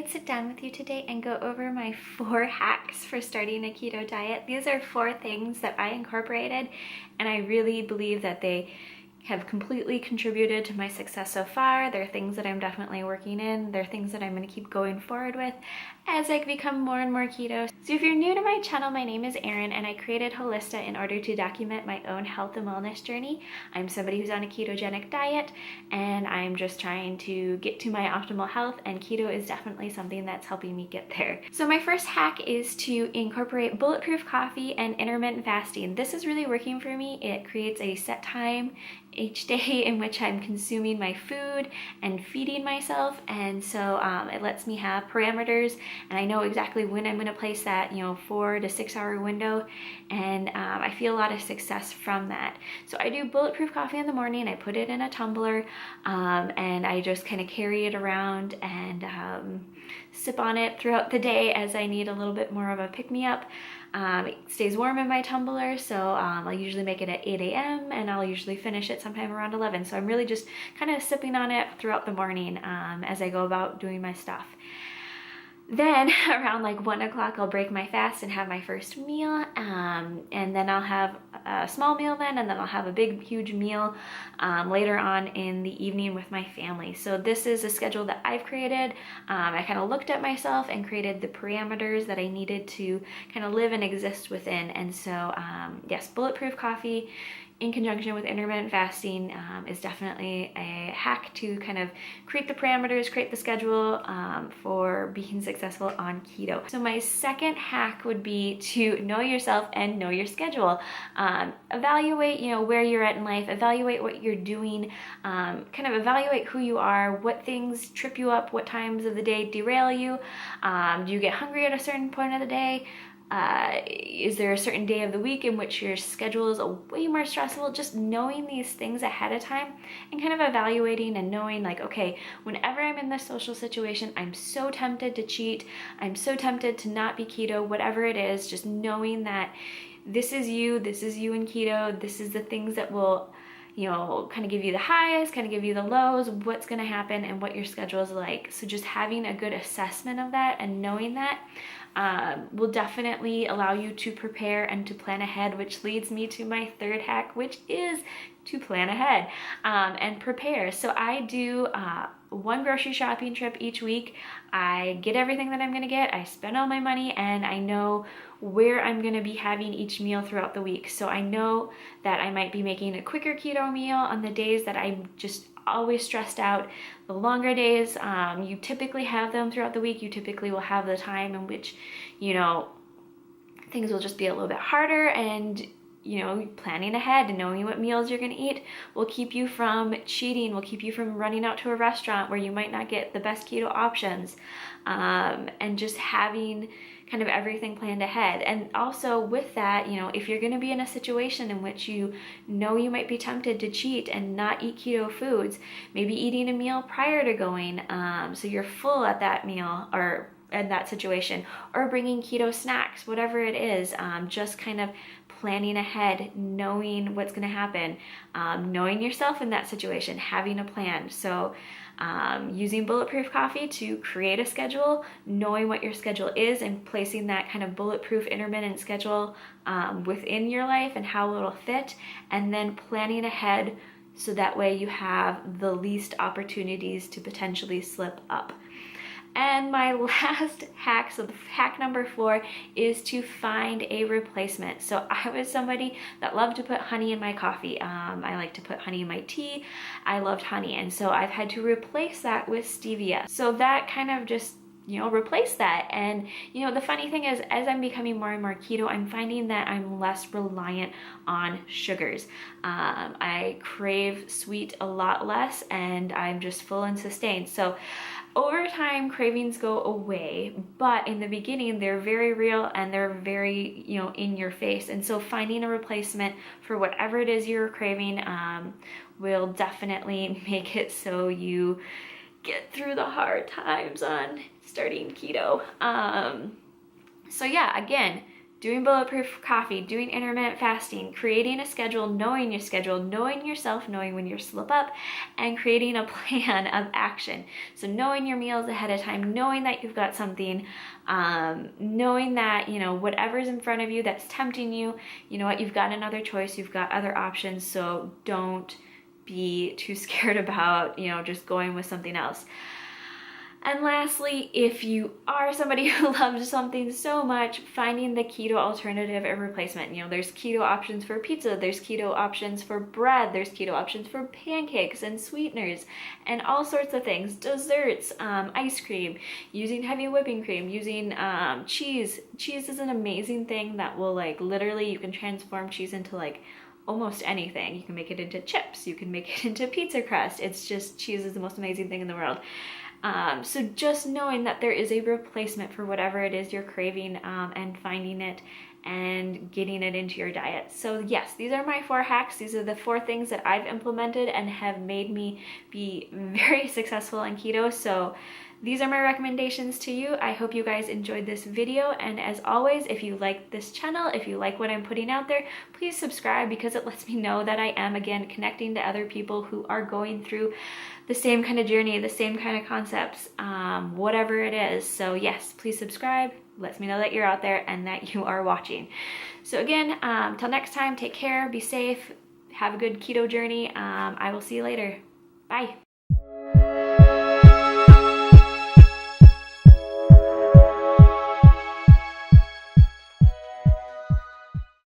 to sit down with you today and go over my 4 hacks for starting a keto diet. These are 4 things that I incorporated, and I really believe that they have completely contributed to my success so far. They're things that I'm definitely working in. They're things that I'm going to keep going forward with as I become more and more keto. So if you're new to my channel, my name is Erin, and I created Holista in order to document my own health and wellness journey. I'm somebody who's on a ketogenic diet, and I'm just trying to get to my optimal health, and keto is definitely something that's helping me get there. So my first hack is to incorporate bulletproof coffee and intermittent fasting. This is really working for me. It creates a set time each day in which I'm consuming my food and feeding myself, and so it lets me have parameters, and I know exactly when I'm going to place that 4 to 6 hour window, and I feel a lot of success from that. So I do bulletproof coffee in the morning. I put it in a tumbler, and I just kind of carry it around and sip on it throughout the day as I need a little bit more of a pick-me-up. It stays warm in my tumbler, so I'll usually make it at 8 a.m. and I'll usually finish it sometime around 11. So I'm really just kind of sipping on it throughout the morning as I go about doing my stuff. Then around like 1 o'clock, I'll break my fast and have my first meal, and then I'll have a small meal then, and then I'll have a big, huge meal later on in the evening with my family. So this is a schedule that I've created. I kind of looked at myself and created the parameters that I needed to kind of live and exist within. And so yes, bulletproof coffee in conjunction with intermittent fasting is definitely a hack to kind of create the parameters, create the schedule for being successful on keto. So my second hack would be to know yourself and know your schedule. Evaluate, where you're at in life, evaluate what you're doing, kind of evaluate who you are, what things trip you up, what times of the day derail you. Do you get hungry at a certain point of the day? Is there a certain day of the week in which your schedule is way more stressful? Just knowing these things ahead of time and kind of evaluating and knowing like, okay, whenever I'm in this social situation, I'm so tempted to cheat. I'm so tempted to not be keto, whatever it is, just knowing that this is you in keto. This is the things that will kind of give you the highs, kind of give you the lows, what's going to happen and what your schedule is like. So just having a good assessment of that and knowing that will definitely allow you to prepare and to plan ahead, which leads me to my third hack, which is to plan ahead and prepare. So I do one grocery shopping trip each week. I get everything that I'm gonna get, I spend all my money, and I know where I'm gonna be having each meal throughout the week. So I know that I might be making a quicker keto meal on the days that I'm just always stressed out. The longer days, you typically have them throughout the week. You typically will have the time in which, things will just be a little bit harder, and planning ahead and knowing what meals you're going to eat will keep you from cheating, will keep you from running out to a restaurant where you might not get the best keto options, and just having kind of everything planned ahead. And also with that, if you're going to be in a situation in which you might be tempted to cheat and not eat keto foods, maybe eating a meal prior to going, so you're full at that meal or in that situation, or bringing keto snacks, whatever it is, just kind of planning ahead, knowing what's going to happen, knowing yourself in that situation, having a plan. So using bulletproof coffee to create a schedule, knowing what your schedule is and placing that kind of bulletproof intermittent schedule within your life and how it'll fit, and then planning ahead so that way you have the least opportunities to potentially slip up. And my last hack, so hack number 4, is to find a replacement. So I was somebody that loved to put honey in my coffee. I like to put honey in my tea. I loved honey. And so I've had to replace that with stevia. So that kind of just replace that. And the funny thing is, as I'm becoming more and more keto, I'm finding that I'm less reliant on sugars. I crave sweet a lot less, and I'm just full and sustained. So over time, cravings go away, but in the beginning, they're very real and they're very, in your face. And so finding a replacement for whatever it is you're craving will definitely make it so you get through the hard times on starting keto. So yeah, again, doing Bulletproof Coffee, doing intermittent fasting, creating a schedule, knowing your schedule, knowing yourself, knowing when you slip up, and creating a plan of action. So knowing your meals ahead of time, knowing that you've got something, knowing that, you know, whatever's in front of you that's tempting you, you know what, you've got another choice, you've got other options, so don't be too scared about, you know, just going with something else. And lastly, if you are somebody who loves something so much, finding the keto alternative or replacement. You know, there's keto options for pizza, there's keto options for bread, there's keto options for pancakes and sweeteners and all sorts of things, desserts, ice cream, using heavy whipping cream, using cheese. Cheese is an amazing thing that will, like, literally, you can transform cheese into like almost anything. You can make it into chips, you can make it into pizza crust. It's just, cheese is the most amazing thing in the world. So just knowing that there is a replacement for whatever it is you're craving, and finding it and getting it into your diet. So yes, these are my 4 hacks. These are the 4 things that I've implemented and have made me be very successful in keto. So these are my recommendations to you. I hope you guys enjoyed this video, and as always, if you like this channel, if you like what I'm putting out there, please subscribe, because it lets me know that I am, again, connecting to other people who are going through the same kind of journey, the same kind of concepts, whatever it is. So yes, please subscribe. Lets me know that you're out there and that you are watching. So again, till next time, take care, be safe, have a good keto journey. I will see you later. Bye.